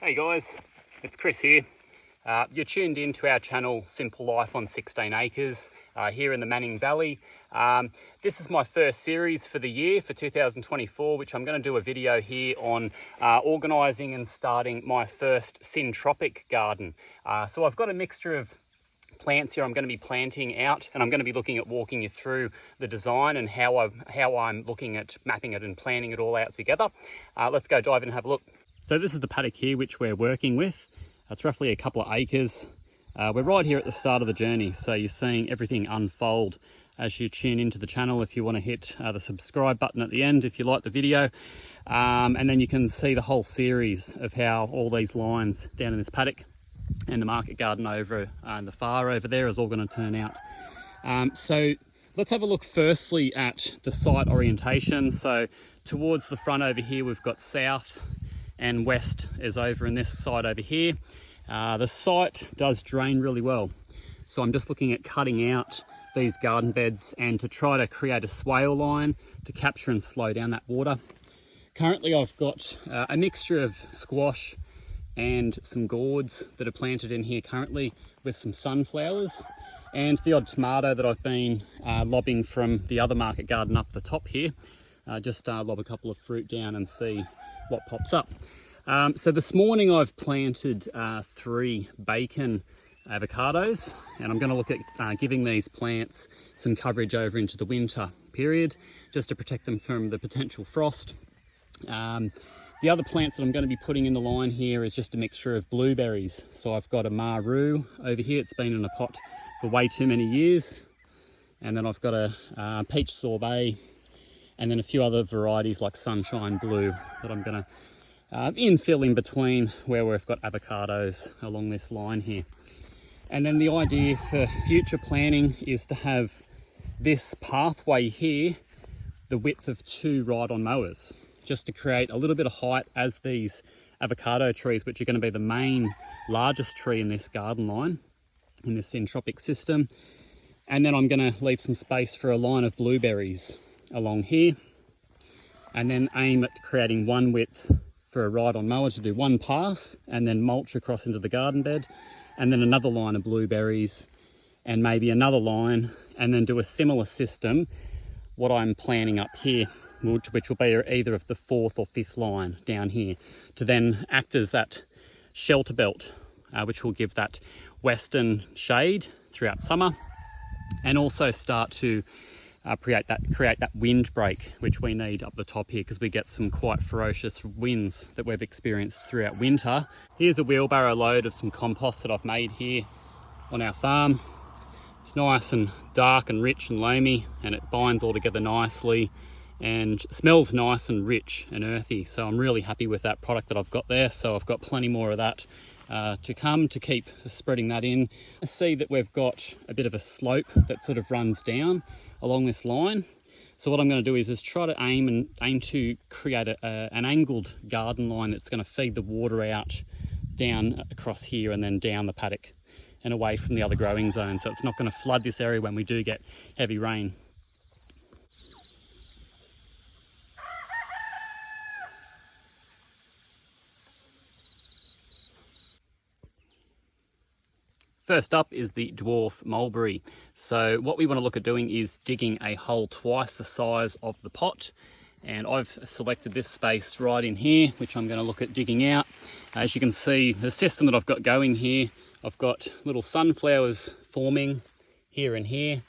Hey guys, it's Chris here. You're tuned in to our channel Simple Life on 16 Acres here in the Manning Valley. This is my first series for the year for 2024, which I'm going to do a video here on organising and starting my first Syntropic garden. So I've got a mixture of plants here I'm going to be planting out, and I'm going to be looking at walking you through the design and how I'm looking at mapping it and planning it all out together. Let's go dive in and have a look. So this is the paddock here which we're working with. It's roughly a couple of acres. We're right here at the start of the journey, so you're seeing everything unfold as you tune into the channel. If you want to hit the subscribe button at the end if you like the video, and then you can see the whole series of how all these lines down in this paddock and the market garden over in the far over there is all going to turn out. So let's have a look firstly at the site orientation. So towards the front over here we've got south, and west is over in this side over here. The site does drain really well, so I'm just looking at cutting out these garden beds and to try to create a swale line to capture and slow down that water. Currently I've got a mixture of squash and some gourds that are planted in here currently, with some sunflowers and the odd tomato that I've been lobbing from the other market garden up the top here. Just lob a couple of fruit down and see what pops up. So this morning I've planted 3 bacon avocados, and I'm going to look at giving these plants some coverage over into the winter period just to protect them from the potential frost. The other plants that I'm going to be putting in the line here is just a mixture of blueberries. So I've got a maru over here. It's been in a pot for way too many years, and then I've got a peach sorbet, and then a few other varieties like sunshine blue that I'm going to infill in between where we've got avocados along this line here. And then the idea for future planning is to have this pathway here the width of 2 ride-on mowers, just to create a little bit of height as these avocado trees, which are going to be the main largest tree in this garden line, in this Syntropic system. And then I'm going to leave some space for a line of blueberries along here, and then aim at creating one width for a ride-on mower to do one pass, and then mulch across into the garden bed, and then another line of blueberries, and maybe another line, and then do a similar system, what I'm planning up here, which will be either of the 4th or 5th line down here, to then act as that shelter belt, which will give that western shade throughout summer, and also start to create that wind break which we need up the top here, because we get some quite ferocious winds that we've experienced throughout winter. Here's a wheelbarrow load of some compost that I've made here on our farm. It's nice and dark and rich and loamy, and it binds all together nicely and smells nice and rich and earthy. So I'm really happy with that product that I've got there. So I've got plenty more of that to come to keep spreading that in. I see that we've got a bit of a slope that sort of runs down along this line. So what I'm going to do is try to aim to create an angled garden line that's going to feed the water out down across here and then down the paddock and away from the other growing zone, so it's not going to flood this area when we do get heavy rain. First up is the Dwarf Mulberry. So what we want to look at doing is digging a hole twice the size of the pot, and I've selected this space right in here, which I'm going to look at digging out. As you can see, the system that I've got going here, I've got little sunflowers forming here and here,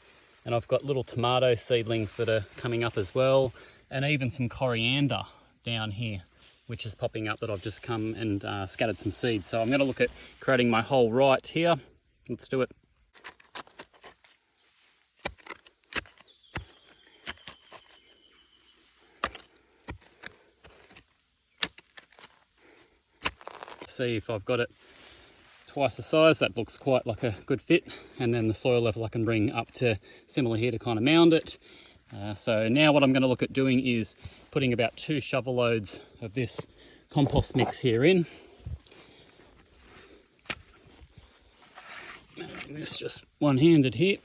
and I've got little tomato seedlings that are coming up as well, and even some coriander down here which is popping up that I've just come and scattered some seeds. So I'm going to look at creating my hole right here. Let's do it. See if I've got it twice the size. That looks quite like a good fit, and then the soil level I can bring up to similar here to kind of mound it. So now what I'm going to look at doing is putting about 2 shovel loads of this compost mix here in. This just one-handed here.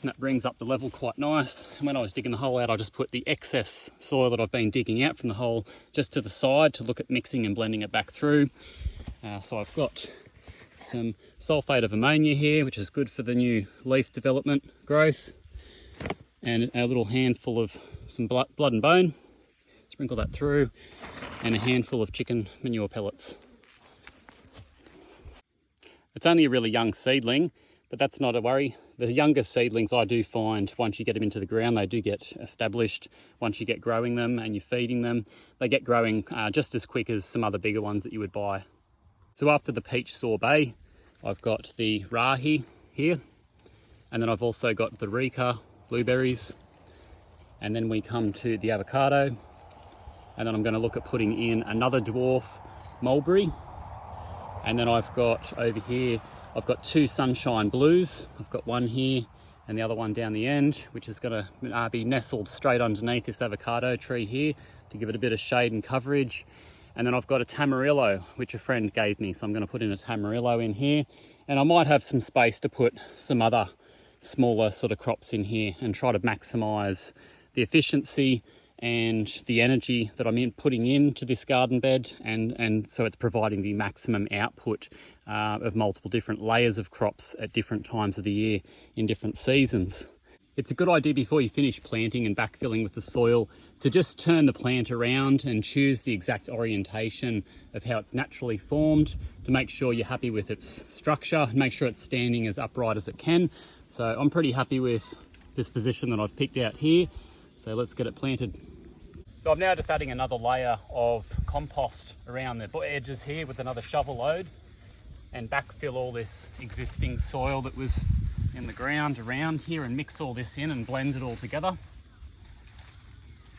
And that brings up the level quite nice. And when I was digging the hole out, I just put the excess soil that I've been digging out from the hole just to the side to look at mixing and blending it back through. So I've got some sulfate of ammonia here, which is good for the new leaf development growth, and a little handful of some blood and bone. Sprinkle that through, and a handful of chicken manure pellets. It's only a really young seedling, but that's not a worry. The younger seedlings, I do find once you get them into the ground, they do get established. Once you get growing them and you're feeding them, they get growing just as quick as some other bigger ones that you would buy. So after the peach sorbet, I've got the rahi here, and then I've also got the rika blueberries, and then we come to the avocado, and then I'm going to look at putting in another dwarf mulberry, and then I've got over here, I've got two sunshine blues. I've got one here and the other one down the end, which is going to be nestled straight underneath this avocado tree here to give it a bit of shade and coverage. And then I've got a tamarillo, which a friend gave me. So I'm going to put in a tamarillo in here, and I might have some space to put some other smaller sort of crops in here and try to maximize the efficiency and the energy that I'm putting into this garden bed, and so it's providing the maximum output of multiple different layers of crops at different times of the year in different seasons. It's a good idea before you finish planting and backfilling with the soil to just turn the plant around and choose the exact orientation of how it's naturally formed to make sure you're happy with its structure, make sure it's standing as upright as it can. So I'm pretty happy with this position that I've picked out here. So let's get it planted. So I'm now just adding another layer of compost around the edges here with another shovel load, and backfill all this existing soil that was in the ground around here and mix all this in and blend it all together.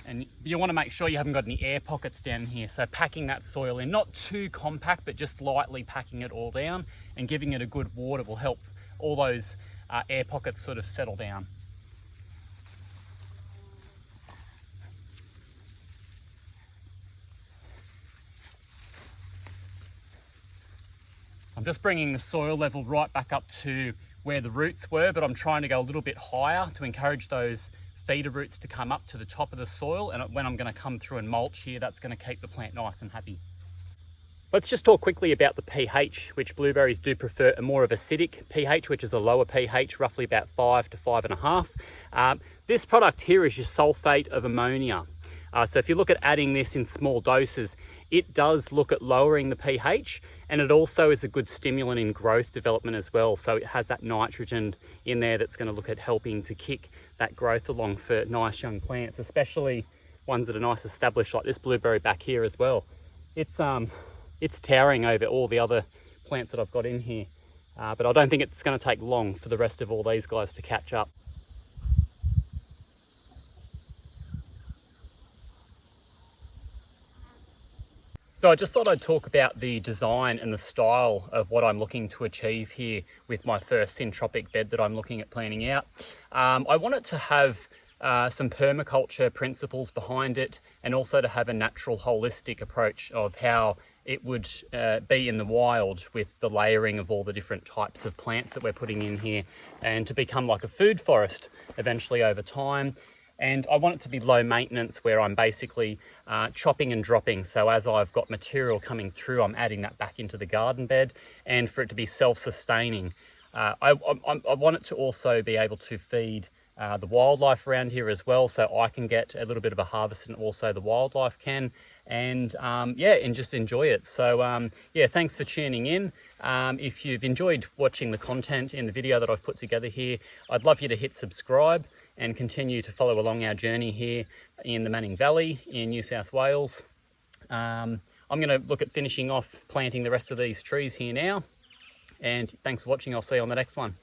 And you want to make sure you haven't got any air pockets down here. So packing that soil in, not too compact, but just lightly packing it all down and giving it a good water will help all those air pockets sort of settle down. I'm just bringing the soil level right back up to where the roots were, but I'm trying to go a little bit higher to encourage those feeder roots to come up to the top of the soil. And when I'm going to come through and mulch here, that's going to keep the plant nice and happy. Let's just talk quickly about the pH, which blueberries do prefer a more of acidic pH, which is a lower pH, roughly about 5 to 5.5. This product here is your sulfate of ammonia. So if you look at adding this in small doses, it does look at lowering the pH, and it also is a good stimulant in growth development as well. So it has that nitrogen in there that's going to look at helping to kick that growth along for nice young plants, especially ones that are nice established like this blueberry back here as well. It's towering over all the other plants that I've got in here, but I don't think it's going to take long for the rest of all these guys to catch up. So I just thought I'd talk about the design and the style of what I'm looking to achieve here with my first Syntropic bed that I'm looking at planning out. I want it to have some permaculture principles behind it, and also to have a natural holistic approach of how it would be in the wild with the layering of all the different types of plants that we're putting in here, and to become like a food forest eventually over time. And I want it to be low maintenance, where I'm basically chopping and dropping. So as I've got material coming through, I'm adding that back into the garden bed, and for it to be self-sustaining. I want it to also be able to feed the wildlife around here as well, so I can get a little bit of a harvest and also the wildlife can, and and just enjoy it. So thanks for tuning in. If you've enjoyed watching the content in the video that I've put together here, I'd love you to hit subscribe and continue to follow along our journey here in the Manning Valley in New South Wales. I'm going to look at finishing off planting the rest of these trees here now, and thanks for watching. I'll see you on the next one.